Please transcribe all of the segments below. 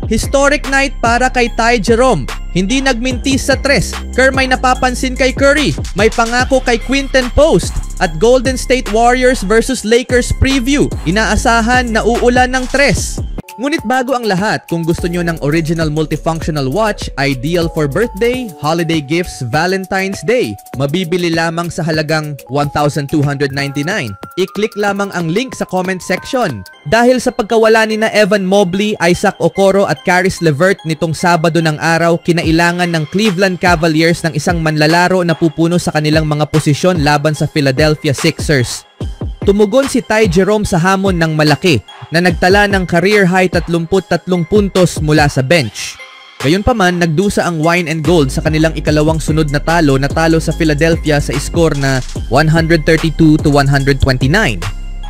Historic night para kay Ty Jerome. Hindi nagmintis sa tres. Kerr may napapansin kay Curry. May pangako kay Quinten Post. At Golden State Warriors versus Lakers preview. Inaasahan na uulan ng tres. Ngunit bago ang lahat, kung gusto nyo ng original multifunctional watch, ideal for birthday, holiday gifts, Valentine's Day, mabibili lamang sa halagang $1,299. I-click lamang ang link sa comment section. Dahil sa pagkawala ni na Evan Mobley, Isaac Okoro at Caris LeVert nitong Sabado ng araw, kinailangan ng Cleveland Cavaliers ng isang manlalaro na pupuno sa kanilang mga posisyon laban sa Philadelphia Sixers. Tumugon si Ty Jerome sa hamon ng malaki na nagtala ng career-high 33 puntos mula sa bench. Gayunpaman, nagdusa ang Wine and Gold sa kanilang ikalawang sunod na talo sa Philadelphia sa score na 132-129.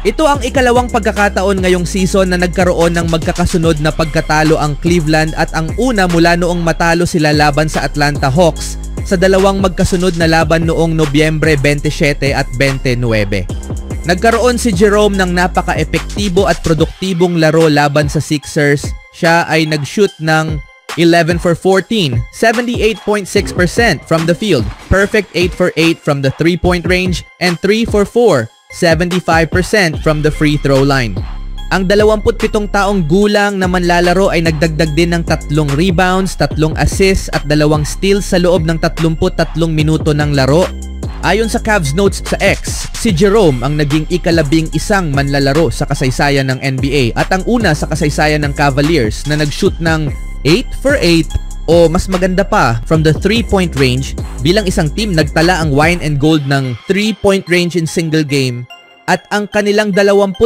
Ito ang ikalawang pagkakataon ngayong season na nagkaroon ng magkakasunod na pagkatalo ang Cleveland at ang una mula noong matalo sila laban sa Atlanta Hawks sa dalawang magkasunod na laban noong Nobyembre 27 at 29. Nagkaroon si Jerome ng napaka-epektibo at produktibong laro laban sa Sixers. Siya ay nag-shoot ng 11 for 14, 78.6% from the field, perfect 8 for 8 from the 3-point range, and 3 for 4, 75% from the free throw line. Ang 27 taong gulang na manlalaro ay nagdagdag din ng 3 rebounds, 3 assists at 2 steals sa loob ng 33 minuto ng laro. Ayon sa Cavs notes sa X, si Jerome ang naging ika-11 manlalaro sa kasaysayan ng NBA at ang una sa kasaysayan ng Cavaliers na nag-shoot ng 8 for 8 o mas maganda pa from the 3-point range. Bilang isang team, nagtala ang Wine and Gold ng 3-point range in single game at ang kanilang 25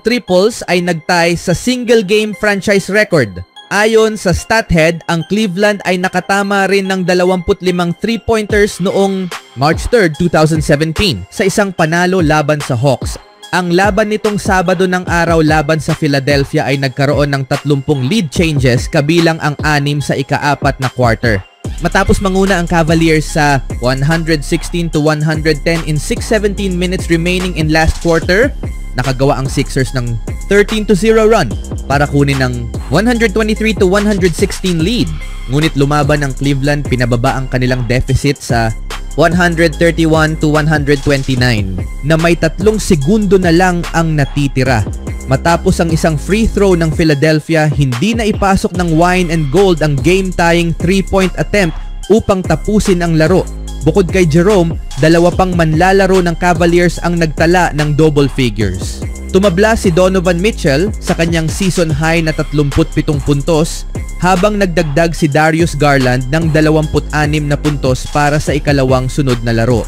triples ay nagtay sa single game franchise record. Ayon sa StatHead, ang Cleveland ay nakatama rin ng 25 3-pointers noong March 3, 2017 sa isang panalo laban sa Hawks. Ang laban nitong Sabado ng araw laban sa Philadelphia ay nagkaroon ng 30 lead changes kabilang ang 6 sa ika-4 na quarter. Matapos manguna ang Cavaliers sa 116-110 in 6:17 minutes remaining in last quarter, nakagawa ang Sixers ng 13-0 run para kunin ng 123-116 lead. Ngunit lumaban ang Cleveland, pinababa ang kanilang deficit sa 131-129 na may 3 segundo na lang ang natitira. Matapos ang isang free throw ng Philadelphia, hindi na ipasok ng Wine and Gold ang game-tying 3-point attempt upang tapusin ang laro. Bukod kay Jerome, 2 pang manlalaro ng Cavaliers ang nagtala ng double figures. Tumabla si Donovan Mitchell sa kanyang season high na 37 puntos habang nagdagdag si Darius Garland ng 26 na puntos para sa ikalawang sunod na laro.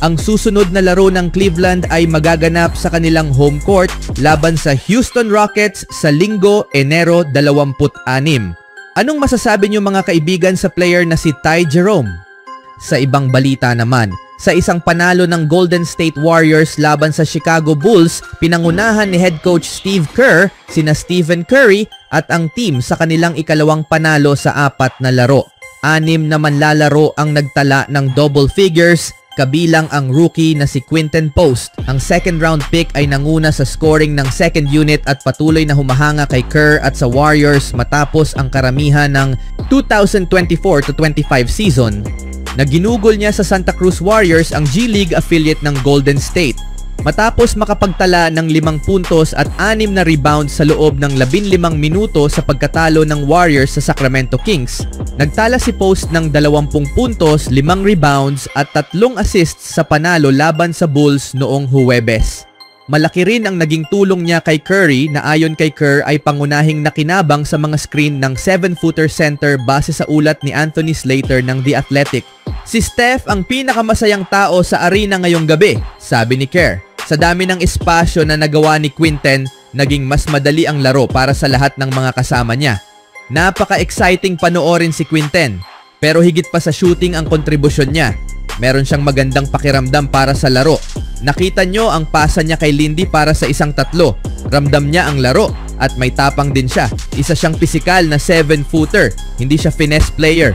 Ang susunod na laro ng Cleveland ay magaganap sa kanilang home court laban sa Houston Rockets sa Linggo, Enero 26. Anong masasabi niyo mga kaibigan sa player na si Ty Jerome? Sa ibang balita naman, sa isang panalo ng Golden State Warriors laban sa Chicago Bulls, pinangunahan ni head coach Steve Kerr sina Stephen Curry at ang team sa kanilang ikalawang panalo sa 4 na laro. 6 na manlalaro ang nagtala ng double figures, kabilang ang rookie na si Quinten Post. Ang second round pick ay nanguna sa scoring ng second unit at patuloy na humahanga kay Kerr at sa Warriors matapos ang karamihan ng 2024-25 season na ginugol niya sa Santa Cruz Warriors, ang G-League affiliate ng Golden State. Matapos makapagtala ng 5 puntos at 6 na rebounds sa loob ng 15 minuto sa pagkatalo ng Warriors sa Sacramento Kings, nagtala si Post ng 20 puntos, 5 rebounds at 3 assists sa panalo laban sa Bulls noong Huwebes. Malaki rin ang naging tulong niya kay Curry na ayon kay Kerr ay pangunahing nakinabang sa mga screen ng 7-footer center base sa ulat ni Anthony Slater ng The Athletic. Si Steph ang pinakamasayang tao sa arena ngayong gabi, sabi ni Kerr. Sa dami ng espasyo na nagawa ni Quinten, naging mas madali ang laro para sa lahat ng mga kasama niya. Napaka-exciting panoorin si Quinten, pero higit pa sa shooting ang kontribusyon niya. Meron siyang magandang pakiramdam para sa laro. Nakita nyo ang pasa niya kay Lindy para sa isang 3. Ramdam niya ang laro at may tapang din siya. Isa siyang pisikal na 7-footer, hindi siya finesse player.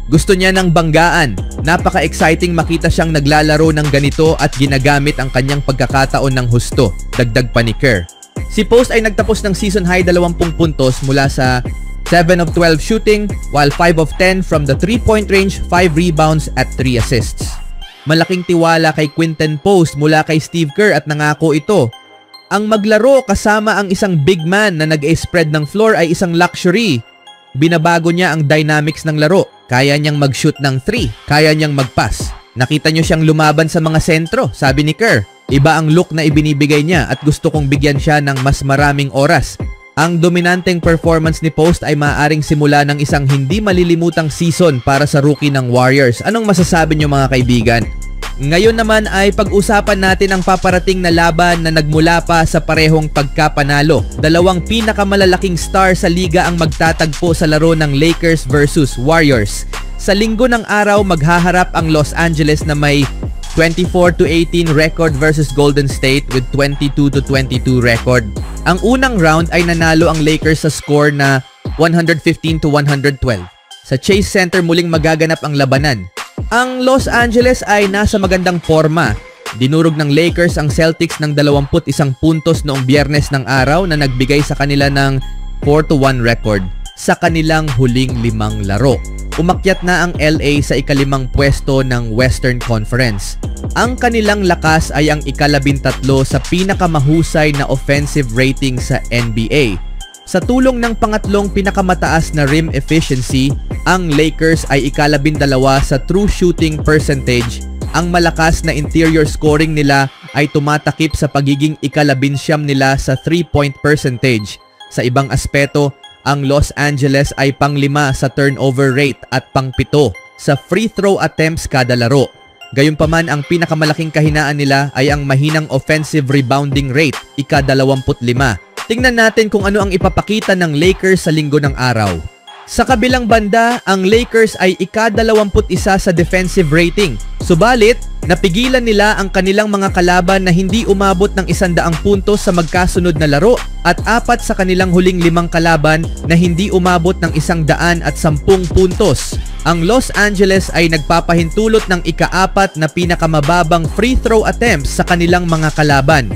Gusto niya ng banggaan. Napaka-exciting makita siyang naglalaro ng ganito at ginagamit ang kanyang pagkakataon ng husto, dagdag pa ni Kerr. Si Post ay nagtapos ng season high 20 puntos mula sa 7 of 12 shooting, while 5 of 10 from the 3-point range, 5 rebounds at 3 assists. Malaking tiwala kay Quinten Post mula kay Steve Kerr at nangako ito. Ang maglaro kasama ang isang big man na nag-spread ng floor ay isang luxury. Binabago niya ang dynamics ng laro. Kaya niyang mag-shoot ng 3, kaya niyang mag-pass. Nakita niyo siyang lumaban sa mga sentro, sabi ni Kerr. Iba ang look na ibinibigay niya at gusto kong bigyan siya ng mas maraming oras. Ang dominanteng performance ni Post ay maaaring simula ng isang hindi malilimutang season para sa rookie ng Warriors. Anong masasabi niyo mga kaibigan? Ngayon naman ay pag-usapan natin ang paparating na laban na nagmula pa sa parehong pagkapanalo. Dalawang pinakamalalaking star sa liga ang magtatagpo sa laro ng Lakers versus Warriors. Sa linggo ng araw, maghaharap ang Los Angeles na may 24-18 record versus Golden State with 22-22 record. Ang unang round ay nanalo ang Lakers sa score na 115-112. Sa Chase Center muling magaganap ang labanan. Ang Los Angeles ay nasa magandang forma. Dinurog ng Lakers ang Celtics ng 21 puntos noong Biyernes ng araw na nagbigay sa kanila ng 4-1 record sa kanilang huling 5 laro. Umakyat na ang LA sa ika-5 pwesto ng Western Conference. Ang kanilang lakas ay ang ika-13 sa pinakamahusay na offensive rating sa NBA. Sa tulong ng pangatlong pinakamataas na rim efficiency, ang Lakers ay ika-12 sa true shooting percentage. Ang malakas na interior scoring nila ay tumatakip sa pagiging ika-19 nila sa 3-point percentage. Sa ibang aspeto, ang Los Angeles ay pang-5 sa turnover rate at pang-7 sa free throw attempts kada laro. Gayunpaman, ang pinakamalaking kahinaan nila ay ang mahinang offensive rebounding rate, ika-25. Tingnan natin kung ano ang ipapakita ng Lakers sa linggo ng araw. Sa kabilang banda, ang Lakers ay ika-21 sa defensive rating. Subalit, napigilan nila ang kanilang mga kalaban na hindi umabot ng 100 puntos sa magkasunod na laro at 4 sa kanilang huling 5 kalaban na hindi umabot ng 110 puntos. Ang Los Angeles ay nagpapahintulot ng ika-4 na pinakamababang free throw attempts sa kanilang mga kalaban.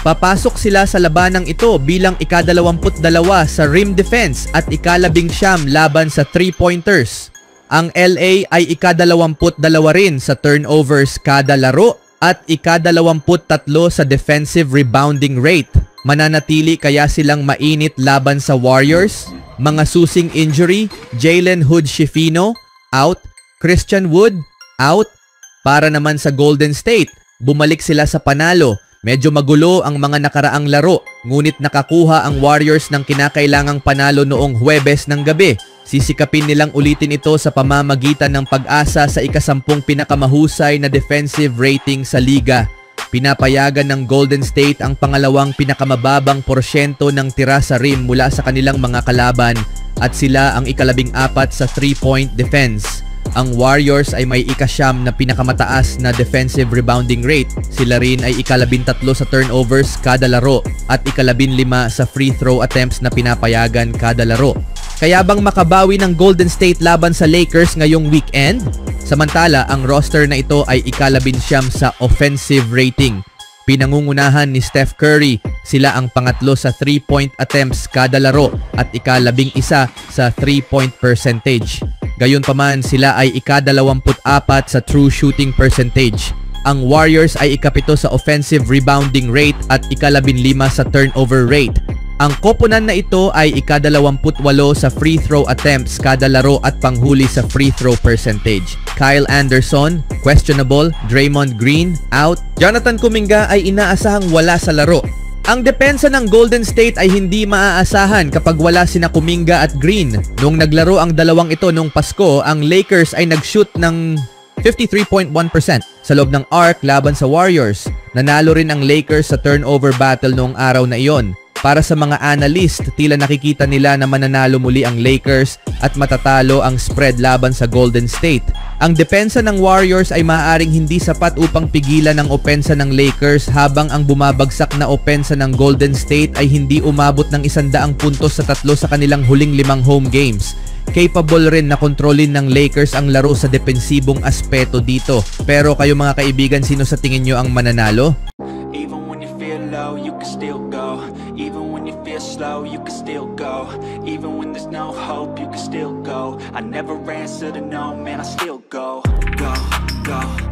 Papasok sila sa labanang ito bilang ika-22 sa rim defense at ika-19 laban sa 3-pointers. Ang LA ay ika-22 rin sa turnovers kada laro at ika-23 sa defensive rebounding rate. Mananatili kaya silang mainit laban sa Warriors? Mga susing injury, Jalen Hood-Schifino, out. Christian Wood, out. Para naman sa Golden State, bumalik sila sa panalo. Medyo magulo ang mga nakaraang laro, ngunit nakakuha ang Warriors ng kinakailangang panalo noong Huwebes ng gabi. Sisikapin nilang ulitin ito sa pamamagitan ng pag-asa sa ika-10 pinakamahusay na defensive rating sa liga. Pinapayagan ng Golden State ang pangalawang pinakamababang porsyento ng tira sa rim mula sa kanilang mga kalaban at sila ang ika-14 sa 3-point defense. Ang Warriors ay may ika-9 na pinakamataas na defensive rebounding rate. Sila rin ay ika-13 sa turnovers kada laro at ika-15 sa free throw attempts na pinapayagan kada laro. Kaya bang makabawi ng Golden State laban sa Lakers ngayong weekend? Samantala, ang roster na ito ay ika-19 sa offensive rating. Pinangungunahan ni Steph Curry, sila ang pangatlo sa 3-point attempts kada laro at ika-11 sa 3-point percentage. Gayunpaman, sila ay ika-24 sa true shooting percentage. Ang Warriors ay ika-7 sa offensive rebounding rate at ika-15 sa turnover rate. Ang koponan na ito ay ika-28 sa free throw attempts kada laro at panghuli sa free throw percentage. Kyle Anderson, questionable. Draymond Green, out. Jonathan Kuminga ay inaasahang wala sa laro. Ang depensa ng Golden State ay hindi maaasahan kapag wala sina Kuminga at Green. Nung naglaro ang dalawang ito nung Pasko, ang Lakers ay nag-shoot ng 53.1% sa loob ng arc laban sa Warriors. Nanalo rin ang Lakers sa turnover battle noong araw na iyon. Para sa mga analyst, tila nakikita nila na mananalo muli ang Lakers at matatalo ang spread laban sa Golden State. Ang depensa ng Warriors ay maaaring hindi sapat upang pigilan ang opensa ng Lakers habang ang bumabagsak na opensa ng Golden State ay hindi umabot ng 100 puntos sa 3 sa kanilang huling 5 home games. Capable rin na kontrolin ng Lakers ang laro sa depensibong aspeto dito. Pero kayo mga kaibigan, sino sa tingin nyo ang mananalo? Even when you feel low, you can still go. Even when you feel slow, you can still go. Even when there's no hope, still go. I never answer to no, man, I still go. Go, go.